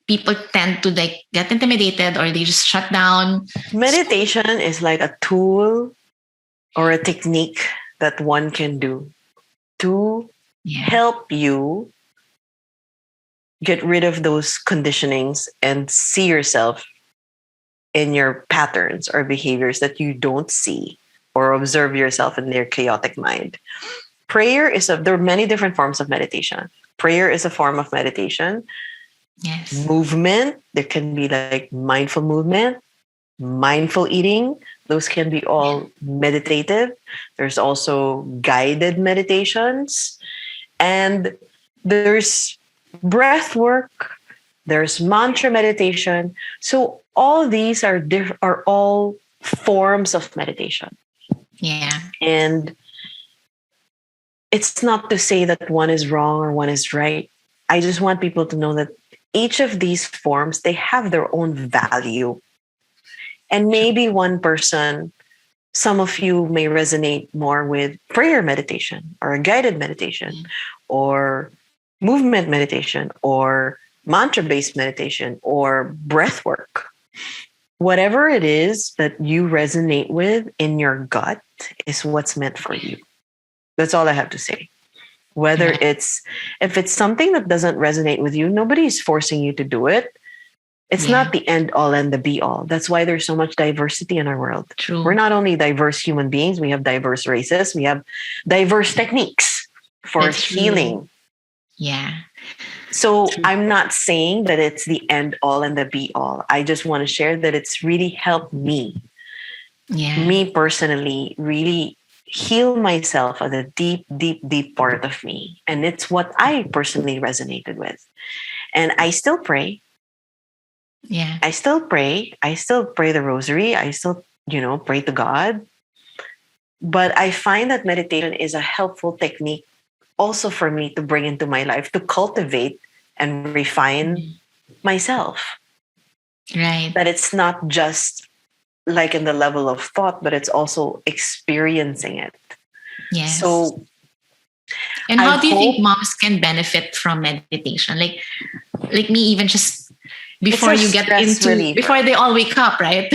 people tend to like get intimidated or they just shut down. Meditation is like a tool or a technique that one can do to Yeah. help you get rid of those conditionings and see yourself in your patterns or behaviors that you don't see, or observe yourself in their chaotic mind. There are many different forms of meditation. Prayer is a form of meditation. Yes. Movement, there can be like mindful movement, mindful eating. Those can be all meditative. There's also guided meditations, and there's breath work, there's mantra meditation. So all these are all forms of meditation. Yeah. And it's not to say that one is wrong or one is right. I just want people to know that each of these forms, they have their own value. And maybe one person, some of you may resonate more with prayer meditation or a guided meditation or movement meditation or mantra based meditation or breath work. Whatever it is that you resonate with in your gut is what's meant for you. That's all I have to say. Whether if it's something that doesn't resonate with you, nobody's forcing you to do it. It's not the end all and the be all. That's why there's so much diversity in our world. True. We're not only diverse human beings, we have diverse races, we have diverse techniques for healing. True. Yeah. So I'm not saying that it's the end all and the be all. I just want to share that it's really helped me. Yeah. Me personally, really heal myself at a deep, deep, deep part of me. And it's what I personally resonated with. And I still pray. Yeah. I still pray. I still pray the rosary. I still, pray to God. But I find that meditation is a helpful technique also for me to bring into my life, to cultivate and refine myself. Right. That it's not just like in the level of thought, but it's also experiencing it. Yes. So, and how do you think moms can benefit from meditation? Like me, even just before you get into reliever. Before they all wake up, right?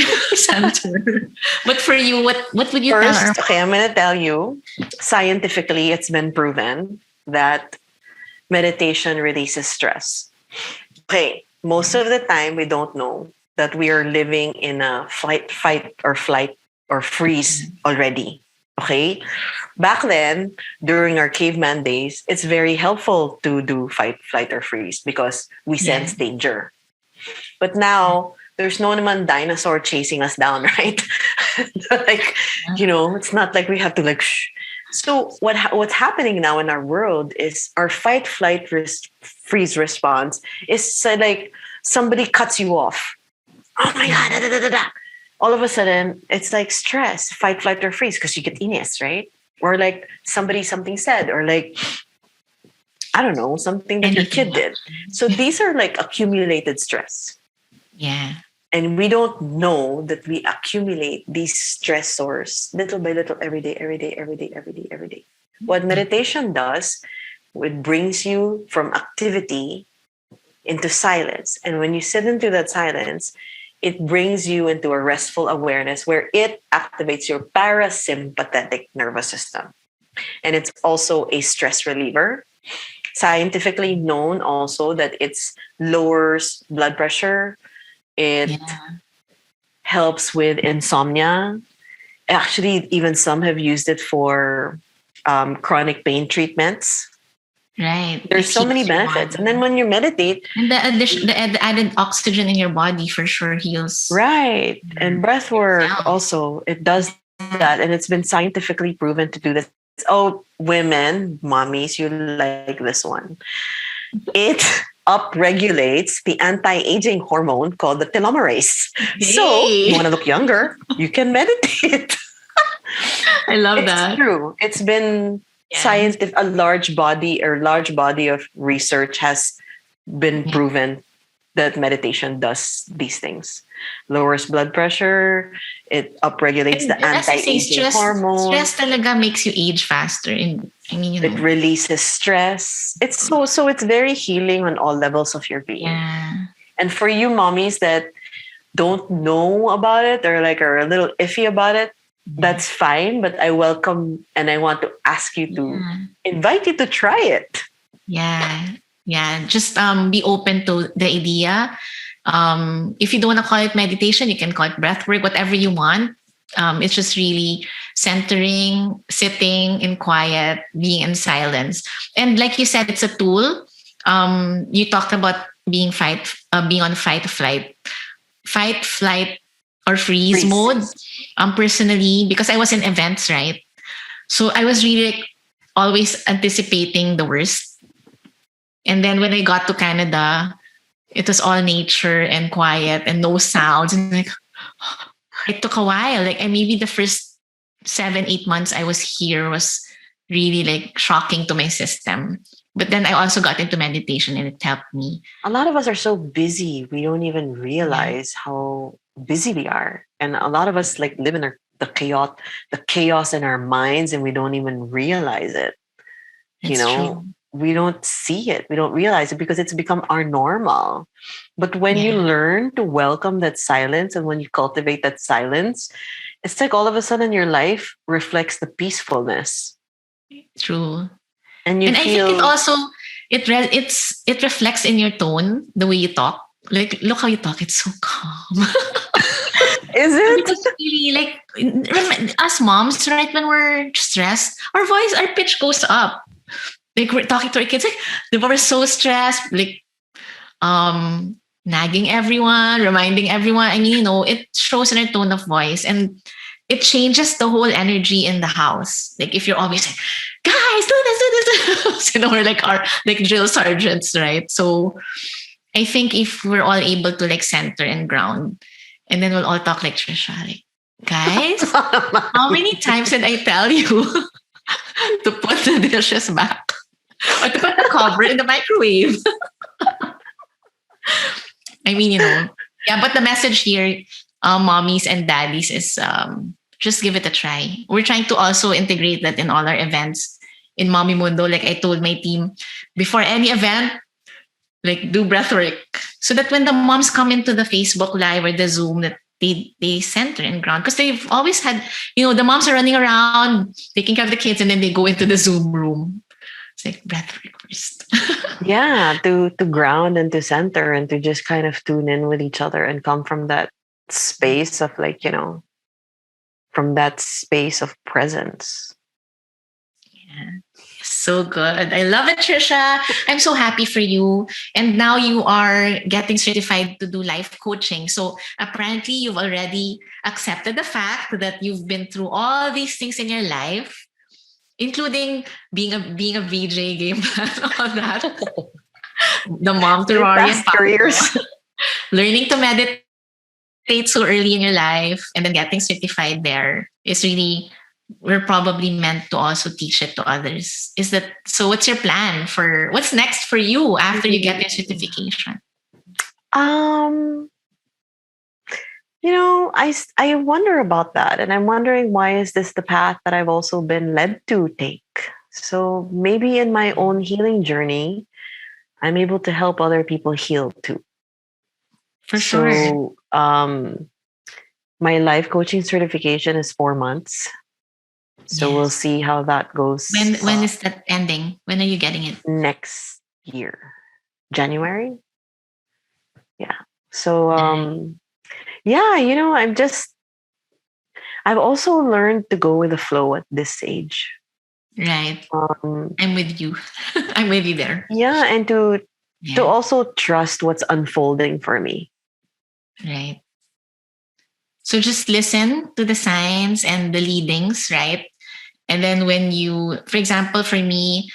But for you, what would you tell her? Okay, I'm going to tell you, scientifically, it's been proven that meditation releases stress. Okay, most of the time we don't know that we are living in a fight or flight or freeze already. Okay, back then during our caveman days, it's very helpful to do fight, flight, or freeze because we sense danger. But now there's no naman dinosaur chasing us down, right? It's not like we have to shh. So what's happening now in our world is our fight, flight, freeze response is like somebody cuts you off. Oh my God. Da, da, da, da. All of a sudden, it's like stress, fight, flight, or freeze because you get inis, right? Or like something said, or like, I don't know, something that your kid did. So these are like accumulated stress. Yeah. And we don't know that we accumulate these stressors little by little every day. What meditation does, it brings you from activity into silence. And when you sit into that silence, it brings you into a restful awareness where it activates your parasympathetic nervous system. And it's also a stress reliever. Scientifically known also that it lowers blood pressure. It helps with insomnia. Actually, even some have used it for chronic pain treatments. Right. There's so many benefits. And then when you meditate... And the added oxygen in your body for sure heals. Right. And breath work also, it does that. And it's been scientifically proven to do this. Oh, women, mommies, you like this one. It upregulates the anti-aging hormone called the telomerase. Hey. So you want to look younger, you can meditate. I love that. It's true. It's been scientific. A large body of research has been proven that meditation does these things. Lowers blood pressure. It upregulates the anti-aging hormone. Stress talaga makes you age faster. It releases stress. It's it's very healing on all levels of your being. Yeah. And for you mommies that don't know about it or are a little iffy about it, that's fine. But I welcome and I want to ask you to invite you to try it. Yeah. Yeah, just be open to the idea. If you don't want to call it meditation, you can call it breath work, whatever you want. It's just really centering, sitting in quiet, being in silence. And like you said, it's a tool. You talked about being on fight, flight, or freeze Freeze. mode. Personally, because I was in events, right? So I was really like, always anticipating the worst. And then when I got to Canada, it was all nature and quiet and no sounds. And like, it took a while. Like, I maybe the first 7, 8 months I was here was really like shocking to my system. But then I also got into meditation and it helped me. A lot of us are so busy, we don't even Yeah, realize how busy we are. And a lot of us like live in the chaos in our minds, and we don't even realize it. You it's know, true. we don't see it, we don't realize it because it's become our normal. But when you Yeah, learn to welcome that silence and when you cultivate that silence, it's like all of a sudden your life reflects the peacefulness, true. and you And I think it feel. also it reflects in your tone, the way you talk. Like, look how you talk. It's so calm. Is it? Because really, like us moms, right? When we're stressed, our pitch goes up. Like we're talking to our kids, like we're so stressed, like um nagging everyone, reminding everyone. I mean, it shows in our tone of voice and it changes the whole energy in the house. Like if you're always like, guys, do this. We're like our like drill sergeants, right? So I think if we're all able to like center and ground, and then we'll all talk like Trisha, like, guys, how many times did I tell you to put the dishes back or to put the cover in the microwave? I mean, yeah, but the message here, mommies and daddies, is just give it a try. We're trying to also integrate that in all our events in Mommy Mundo. Like I told my team, before any event, like do breathwork so that when the moms come into the Facebook Live or the Zoom, that they center and ground because they've always had, the moms are running around taking care of the kids and then they go into the Zoom room. It's like breathwork first. Yeah, to ground and to center and to just kind of tune in with each other and come from that space of like, from that space of presence. Yeah. So good. I love it, Trisha. I'm so happy for you. And now you are getting certified to do life coaching. So apparently you've already accepted the fact that you've been through all these things in your life, including being a VJ game plan, all that. The mom to My Rory and past Paco. careers. Learning to meditate so early in your life and then getting certified there is really, we're probably meant to also teach it to others. Is that so? What's your plan for what's next for you after you get your certification? um, I wonder about that, and I'm wondering why is this the path that I've also been led to take. So maybe in my own healing journey, I'm able to help other people heal too. For sure. So my life coaching certification is 4 months. So we'll Yes. see how that goes When is that ending? When are you getting it? next year, January. Yeah. So yeah, I've also learned to go with the flow at this age. Right. Um, I'm with you. I'm with you there. yeah, and to Yeah. also trust what's unfolding for me. Right. So just listen to the signs and the leadings, right? And then when you, for example, for me,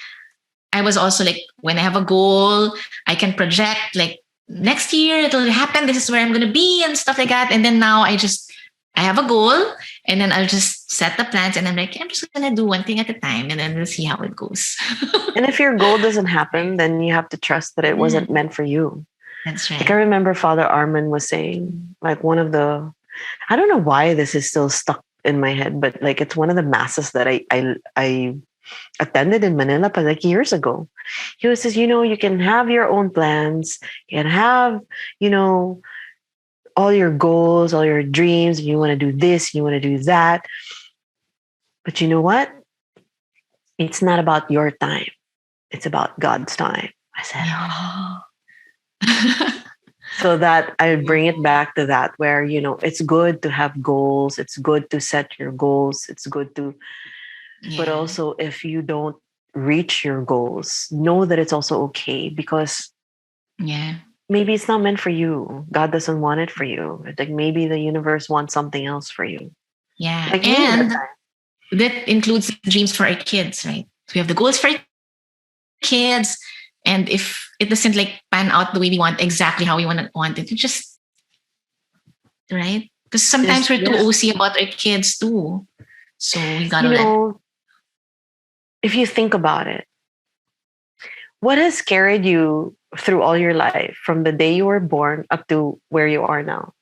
I was also like, when I have a goal, I can project like next year it'll happen. This is where I'm going to be and stuff like that. And then now I have a goal and then I'll just set the plans and I'm like, I'm just going to do one thing at a time and then we'll see how it goes. And if your goal doesn't happen, then you have to trust that it Yeah, wasn't meant for you. that's Like I right. remember Father Armin was saying, like one of the, I don't know why this is still stuck in my head, but like it's one of the masses that I attended in Manila, but like years ago. He was says, you can have your own plans, you can have, you know, all your goals, all your dreams, and you want to do this, you want to do that. But you know what? It's not about your time. It's about God's time. I said, oh. Yeah. So that I bring it back to that where, it's good to have goals. It's good to set your goals. It's good to, but Yeah. also if you don't reach your goals, know that it's also okay because Yeah. maybe it's not meant for you. God doesn't want it for you. Like maybe the universe wants something else for you. Yeah. Like me that And time. that includes dreams for our kids, right? We have the goals for our kids. And if it doesn't like pan out the way we want, exactly how we want it, you just, right? Because sometimes Just we're too yes. OC about our kids too. So we You gotta let. know, if you think about it, what has carried you through all your life from the day you were born up to where you are now?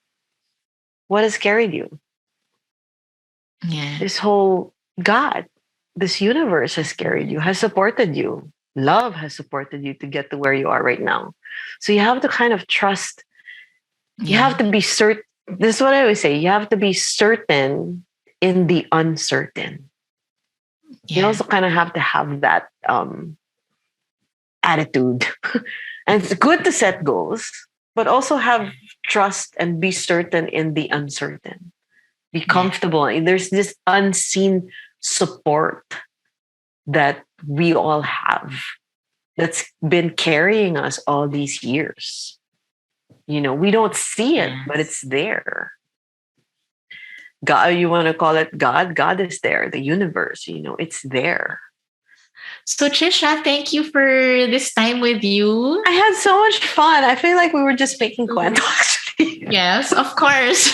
What has carried you? Yeah. This whole God, this universe has carried you, has supported you. Love has supported you to get to where you are right now. So you have to kind of trust, you have Yeah. to be certain. This is what I always say, you have to be certain in the uncertain. You Yeah. also kind of have to have that attitude. And it's good to set goals, but also have trust and be certain in the uncertain. Be Yeah. comfortable. There's this unseen support that we all have that's been carrying us all these years. We don't see it, but Yes. it's there. God, you want to call it God? God is there. The universe, it's there. So Trisha, thank you for this time with you. I had so much fun. I feel like we were just making kwento, actually. Yes, of course.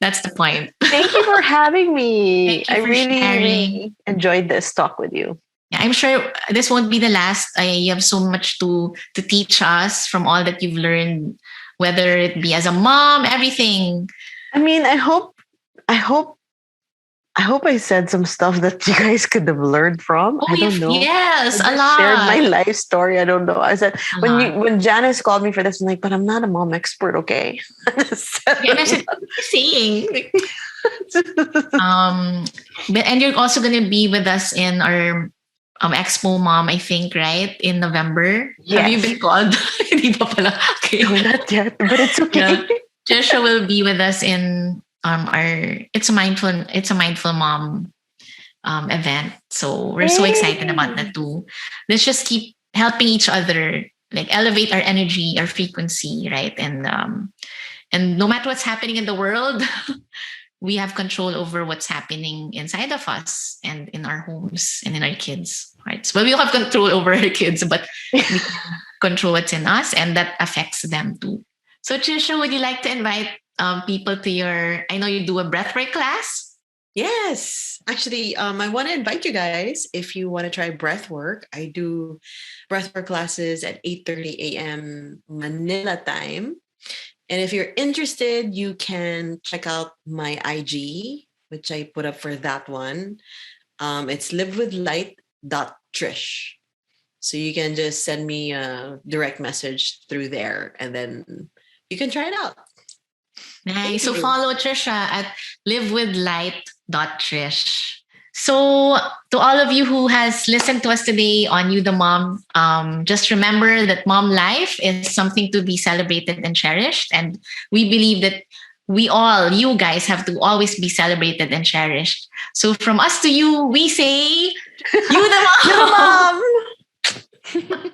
That's the point. Thank you for having me. Thank you I for really, sharing. really enjoyed this talk with you. Yeah, I'm sure this won't be the last. You have so much to teach us from all that you've learned, whether it be as a mom, everything. I mean, I hope I said some stuff that you guys could have learned from. Oh, I don't know. I yes, a just shared my lot, life story. I don't know. I said a when lot. when Janice called me for this, I'm like, but I'm not a mom expert, okay? I just said Yeah, and I said, what are you saying? Um, and you're also gonna be with us in our Expo Mom, I think, right? In November. Have you yes. been called? Hindi pa pala. Okay. No, not yet, but it's Yeah. okay. Trisha will be with us in our it's a mindful mom event. So we're so excited about Hey. that too. Let's just keep helping each other, like elevate our energy, our frequency, right? And no matter what's happening in the world, we have control over what's happening inside of us and in our homes and in our kids. Right. So we don't have control over our kids, but we can control what's in us and that affects them too. So Trisha, would you like to invite people to your, I know you do a breathwork class. Yes. Actually, I want to invite you guys if you want to try breath work. I do breath work classes at 8:30 a.m. Manila time. And if you're interested, you can check out my IG, which I put up for that one. It's livewithlight.trish. So you can just send me a direct message through there and then you can try it out. Nice. So you. follow Trisha at livewithlight.trish. So to all of you who has listened to us today on You the Mom, just remember that mom life is something to be celebrated and cherished. And we believe that you guys have to always be celebrated and cherished. So from us to you, we say, You the You're Mom. the mom.